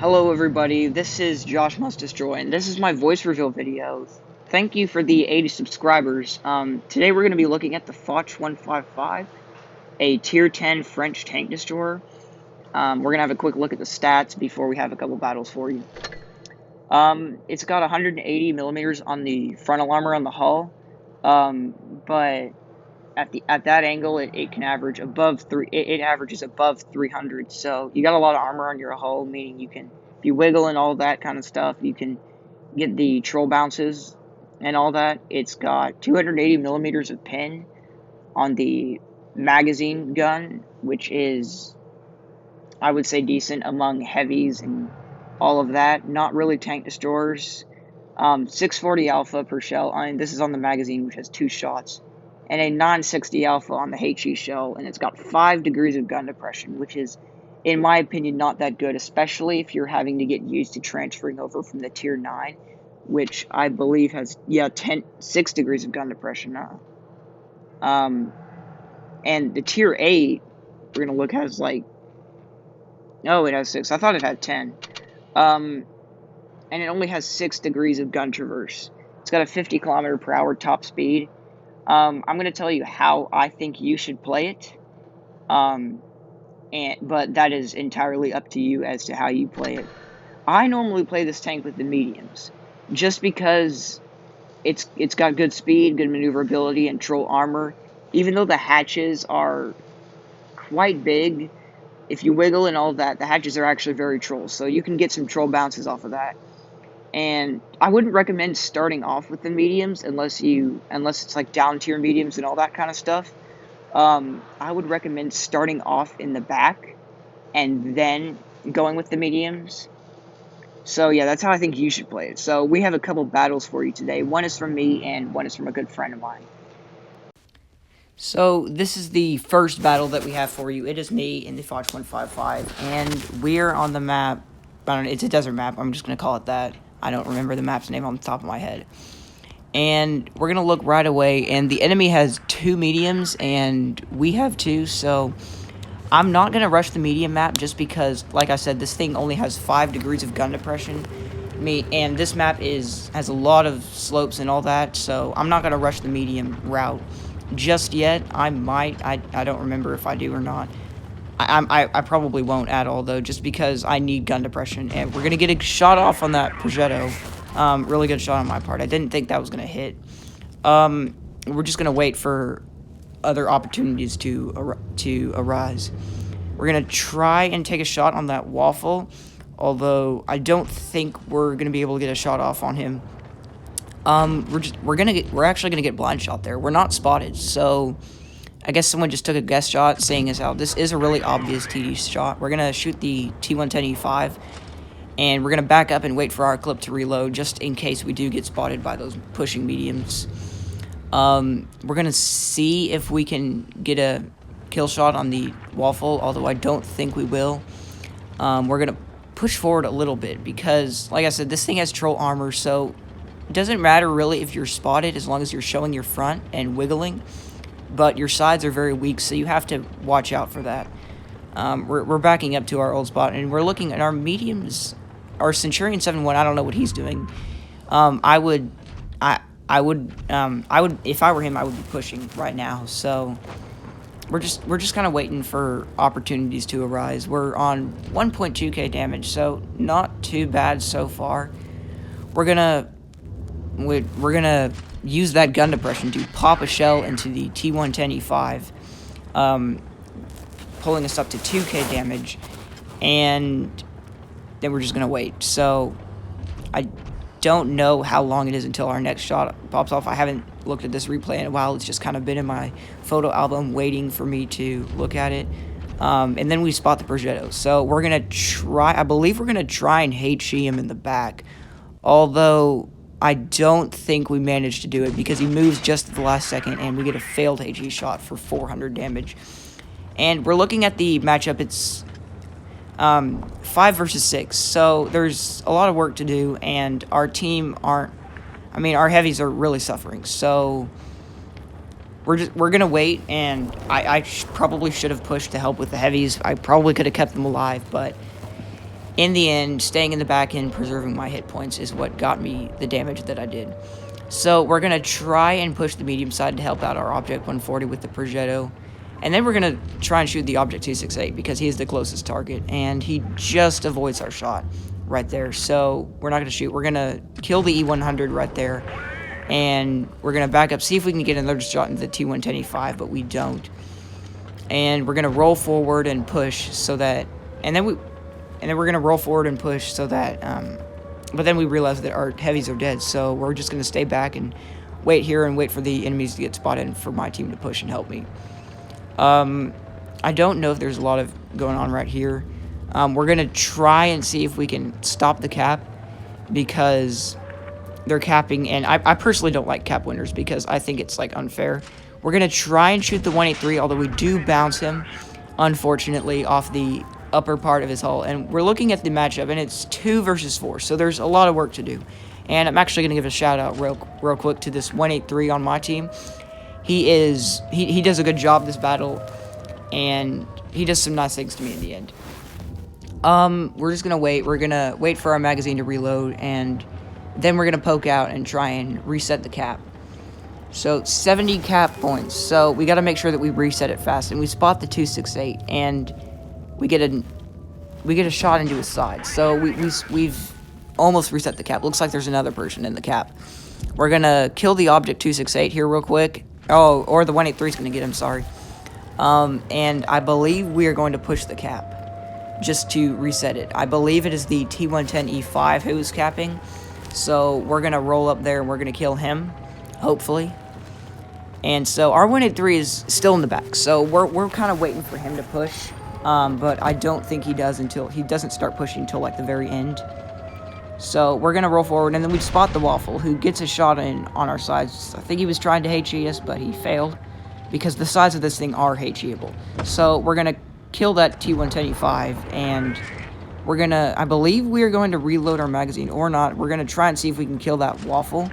Hello everybody, this is Josh Must Destroy, and this is my voice reveal video. Thank you for the 80 subscribers. Today we're going to be looking at the Foch 155, a Tier 10 French tank destroyer. We're going to have a quick look at the stats before we have a couple battles for you. It's got 180 millimeters on the frontal armor on the hull, but at that angle it can average above it averages above 300, so you got a lot of armor on your hull, meaning you can, if you wiggle and all that kind of stuff, you can get the troll bounces and all that. It's got 280 millimeters of pin on the magazine gun, which is, I would say, decent among heavies and all of that. Not really tank destroyers. 640 alpha per shell. This is on the magazine, which has 2 shots. And a 960 alpha on the HE shell, and it's got 5 degrees of gun depression, which is, in my opinion, not that good, especially if you're having to get used to transferring over from the Tier 9, which I believe has, 6 degrees of gun depression now. And the Tier 8, we're going to look, has like, oh, it has 6. I thought it had 10. And it only has 6 degrees of gun traverse. It's got a 50 kilometer per hour top speed. I'm going to tell you how I think you should play it, but that is entirely up to you as to how you play it. I normally play this tank with the mediums, just because it's got good speed, good maneuverability, and troll armor. Even though the hatches are quite big, if you wiggle and all that, the hatches are actually very troll, so you can get some troll bounces off of that. And I wouldn't recommend starting off with the mediums unless it's like down tier mediums and all that kind of stuff. I would recommend starting off in the back and then going with the mediums. So yeah, that's how I think you should play it. So we have a couple battles for you today. One is from me and one is from a good friend of mine. So this is the first battle that we have for you. It is me in the Foch 155, and we're on the map. I don't know, it's a desert map. I'm just going to call it that. I don't remember the map's name on the top of my head. And we're going to look right away, and the enemy has 2 mediums, and we have 2, so I'm not going to rush the medium map just because, like I said, this thing only has 5 degrees of gun depression. And this map has a lot of slopes and all that, so I'm not going to rush the medium route just yet. I might. I don't remember if I do or not. I probably won't at all, though, just because I need gun depression. And we're going to get a shot off on that Progetto. Really good shot on my part. I didn't think that was going to hit. We're just going to wait for other opportunities to arise. We're going to try and take a shot on that waffle, although I don't think we're going to be able to get a shot off on him. We're actually going to get blind shot there. We're not spotted, so I guess someone just took a guess shot, saying as how this is a really obvious TD shot. We're going to shoot the T110E5, and we're going to back up and wait for our clip to reload, just in case we do get spotted by those pushing mediums. We're going to see if we can get a kill shot on the waffle, although I don't think we will. We're going to push forward a little bit, because, like I said, this thing has troll armor, so it doesn't matter really if you're spotted as long as you're showing your front and wiggling. But your sides are very weak, so you have to watch out for that. We're backing up to our old spot, and we're looking at our mediums. Our Centurion 7-1, I don't know what he's doing. I would, if I were him, I would be pushing right now. So we're just kind of waiting for opportunities to arise. We're on 1.2k damage, so not too bad so far. We're gonna use that gun depression to pop a shell into the T110E5, pulling us up to 2k damage, and then we're just going to wait. So I don't know how long it is until our next shot pops off. I haven't looked at this replay in a while. It's just kind of been in my photo album waiting for me to look at it. And then we spot the Progetto. So we're going to try, I believe we're going to try and HE him in the back, although I don't think we managed to do it because he moves just at the last second, and we get a failed HE shot for 400 damage. And we're looking at the matchup. It's 5 versus 6. So there's a lot of work to do, and our team our heavies are really suffering. So we're gonna wait, and I probably should have pushed to help with the heavies. I probably could have kept them alive, but in the end, staying in the back end, preserving my hit points is what got me the damage that I did. So we're going to try and push the medium side to help out our Object 140 with the Progetto. And then we're going to try and shoot the Object 268 because he's the closest target. And he just avoids our shot right there. So we're not going to shoot. We're going to kill the E100 right there. And we're going to back up, see if we can get another shot into the T110E5, but we don't. And we're going to roll forward and push so that... And then we're going to roll forward and push so that, but then we realize that our heavies are dead, so we're just going to stay back and wait here and wait for the enemies to get spotted and for my team to push and help me. I don't know if there's a lot of going on right here. We're going to try and see if we can stop the cap because they're capping, and I personally don't like cap winners because I think it's, like, unfair. We're going to try and shoot the 183, although we do bounce him, unfortunately, off the upper part of his hull, and we're looking at the matchup, and it's 2 versus 4, so there's a lot of work to do. And I'm actually going to give a shout out real quick to this 183 on my team. He does a good job this battle, and he does some nice things to me in the end. We're just gonna wait. We're gonna wait for our magazine to reload, and then we're gonna poke out and try and reset the cap. So 70 cap points, so we got to make sure that we reset it fast, and we spot the 268, and we get a shot into his side. So we've almost reset the cap. Looks like there's another person in the cap. We're gonna kill the Object 268 here real quick. Oh, or the 183 is gonna get him. Sorry. And I believe we are going to push the cap just to reset it. I believe it is the T110E5 who's capping. So we're gonna roll up there and we're gonna kill him, hopefully. And so our 183 is still in the back. So we're kind of waiting for him to push. But I don't think he does until he doesn't start pushing until like the very end. So we're gonna roll forward, and then we spot the Waffle, who gets a shot in on our sides. I think he was trying to HE us, but he failed because the sides of this thing are HEable. So we're gonna kill that T110E5, and I believe we are going to reload our magazine or not. We're gonna try and see if we can kill that Waffle,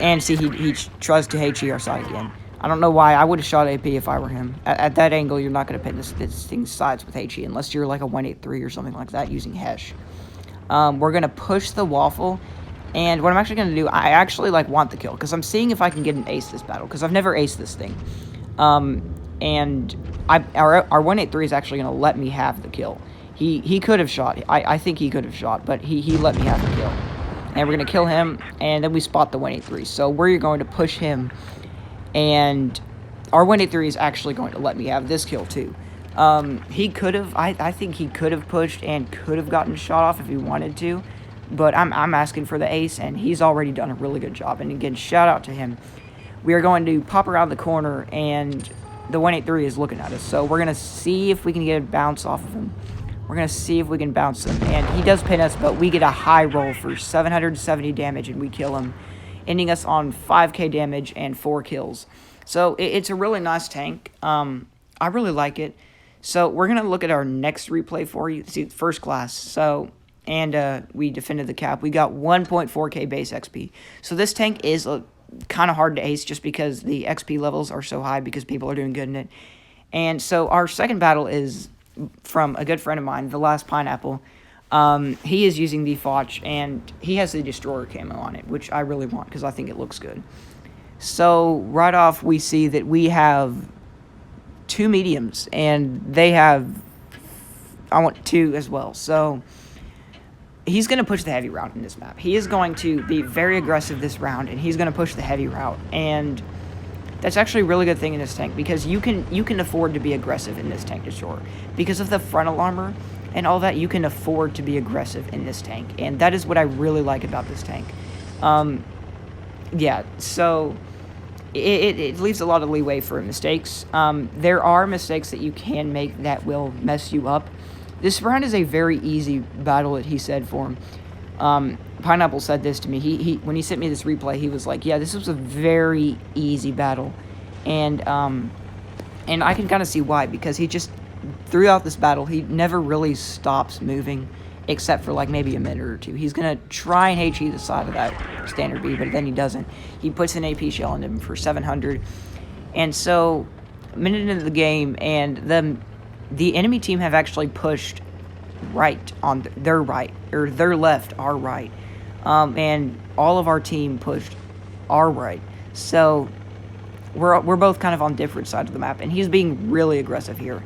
and see he tries to HE our side again. I don't know why. I would have shot AP if I were him. At that angle, you're not going to pin this thing's sides with HE unless you're like a 183 or something like that using Hesh. We're going to push the Waffle, and what I'm actually going to do, I actually want the kill because I'm seeing if I can get an ace this battle because I've never aced this thing. And our 183 is actually going to let me have the kill. He could have shot. I think he could have shot, but he let me have the kill. And we're going to kill him, and then we spot the 183. So we're going to push him. And our 183 is actually going to let me have this kill too. He could have, I think he could have pushed and could have gotten shot off if he wanted to, but I'm asking for the ace, and he's already done a really good job. And again, shout out to him. We are going to pop around the corner, and the 183 is looking at us, so we're going to see if we can get a bounce off of him. We're going to see if we can bounce him, and he does pin us, but we get a high roll for 770 damage, and we kill him, ending us on 5k damage and 4 kills. So it's a really nice tank. I really like it. So we're going to look at our next replay for you. See, first class. So, and we defended the cap. We got 1.4k base XP. So this tank is kind of hard to ace just because the XP levels are so high because people are doing good in it. And so our second battle is from a good friend of mine, the last Pineapple. He is using the Foch, and he has the Destroyer camo on it, which I really want because I think it looks good. So right off, we see that we have 2 mediums, and they have, I want 2 as well. So he's going to push the heavy route in this map. He is going to be very aggressive this round, and he's going to push the heavy route. And that's actually a really good thing in this tank because you can afford to be aggressive in this tank Destroyer. Because of the frontal armor and all that, you can afford to be aggressive in this tank. And that is what I really like about this tank. Yeah, so it leaves a lot of leeway for mistakes. There are mistakes that you can make that will mess you up. This round is a very easy battle that he said for him. Pineapple said this to me. He when he sent me this replay, he was like, yeah, this was a very easy battle. And I can kind of see why, because he just throughout this battle, he never really stops moving, except for like maybe a minute or two. He's gonna try and HE the side of that standard B, but then he doesn't. He puts an AP shell in him for 700, and so a minute into the game, and the enemy team have actually pushed right on their right, or their left, our right, and all of our team pushed our right. So we're both kind of on different sides of the map, and he's being really aggressive here.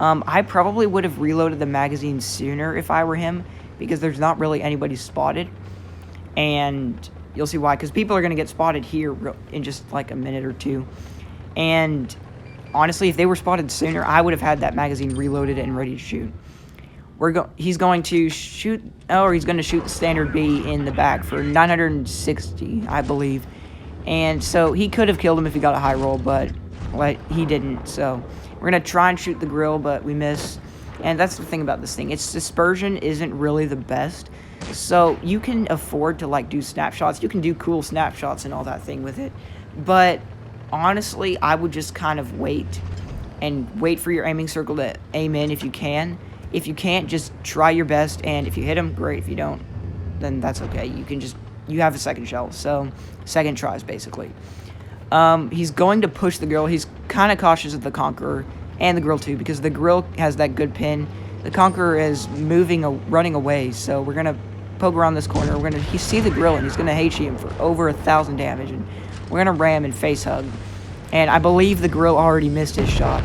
I probably would have reloaded the magazine sooner if I were him, because there's not really anybody spotted, and you'll see why, because people are going to get spotted here in just like a minute or two, and honestly, if they were spotted sooner, I would have had that magazine reloaded and ready to shoot. He's going to shoot, or he's going to shoot the standard B in the back for 960, I believe, and so he could have killed him if he got a high roll, but he didn't, so we're going to try and shoot the grill, but we miss. And that's the thing about this thing. Its dispersion isn't really the best. So you can afford to like do snapshots. You can do cool snapshots and all that thing with it. But honestly, I would just kind of wait for your aiming circle to aim in if you can. If you can't, just try your best. And if you hit them, great. If you don't, then that's okay. You have a second shell. So second tries basically. He's going to push the grill. He's kind of cautious of the Conqueror and the grill too, because the grill has that good pin. The Conqueror is running away, so we're going to poke around this corner. He see the grill, and he's going to HE him for over 1,000 damage, and we're going to ram and face hug. And I believe the grill already missed his shot.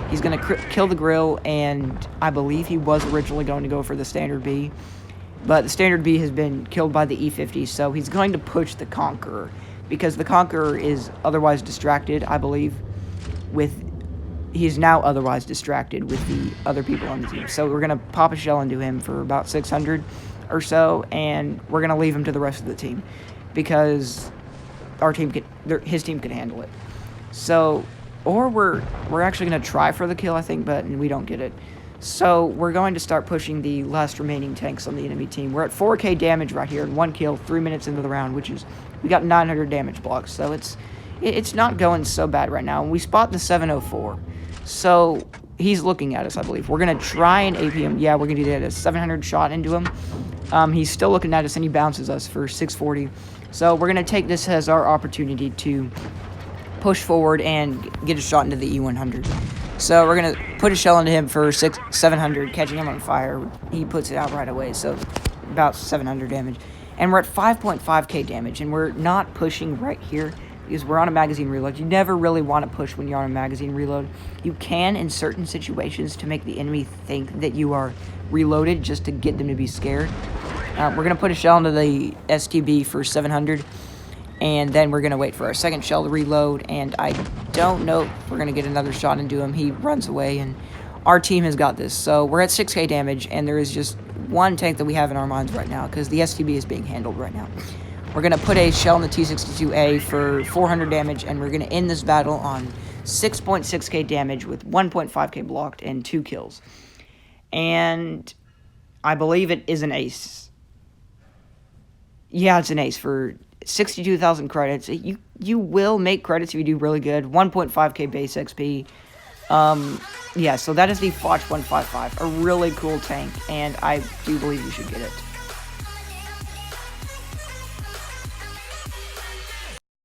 He's going to kill the grill, and I believe he was originally going to go for the standard B, but the standard B has been killed by the E50, so he's going to push the Conqueror, because the Conqueror is otherwise distracted, I believe, he's now otherwise distracted with the other people on the team. So we're going to pop a shell into him for about 600 or so, and we're going to leave him to the rest of the team, because his team can handle it. So, or we're actually going to try for the kill, I think, but we don't get it. So we're going to start pushing the last remaining tanks on the enemy team. We're at 4k damage right here, and 1 kill 3 minutes into the round, which is, we got 900 damage blocks, so it's not going so bad right now. And we spot the 704, so he's looking at us, I believe. We're going to try and AP him. Yeah, we're going to get a 700 shot into him. He's still looking at us, and he bounces us for 640. So we're going to take this as our opportunity to push forward and get a shot into the E100. So we're going to put a shell into him for 700, catching him on fire. He puts it out right away, so about 700 damage. And we're at 5.5k damage, and we're not pushing right here because we're on a magazine reload. You never really want to push when you're on a magazine reload. You can in certain situations to make the enemy think that you are reloaded, just to get them to be scared. We're going to put a shell into the STB for 700. And then we're going to wait for our second shell to reload, and I don't know if we're going to get another shot into him. He runs away, and our team has got this. So we're at 6k damage, and there is just one tank that we have in our minds right now, because the STB is being handled right now. We're going to put a shell in the T-62A for 400 damage, and we're going to end this battle on 6.6k damage with 1.5k blocked and 2 kills. And I believe it is an ace. Yeah, it's an ace for 62,000 credits. You will make credits if you do really good. 1.5k base XP. Yeah, so that is the Foch 155. A really cool tank, and I do believe you should get it.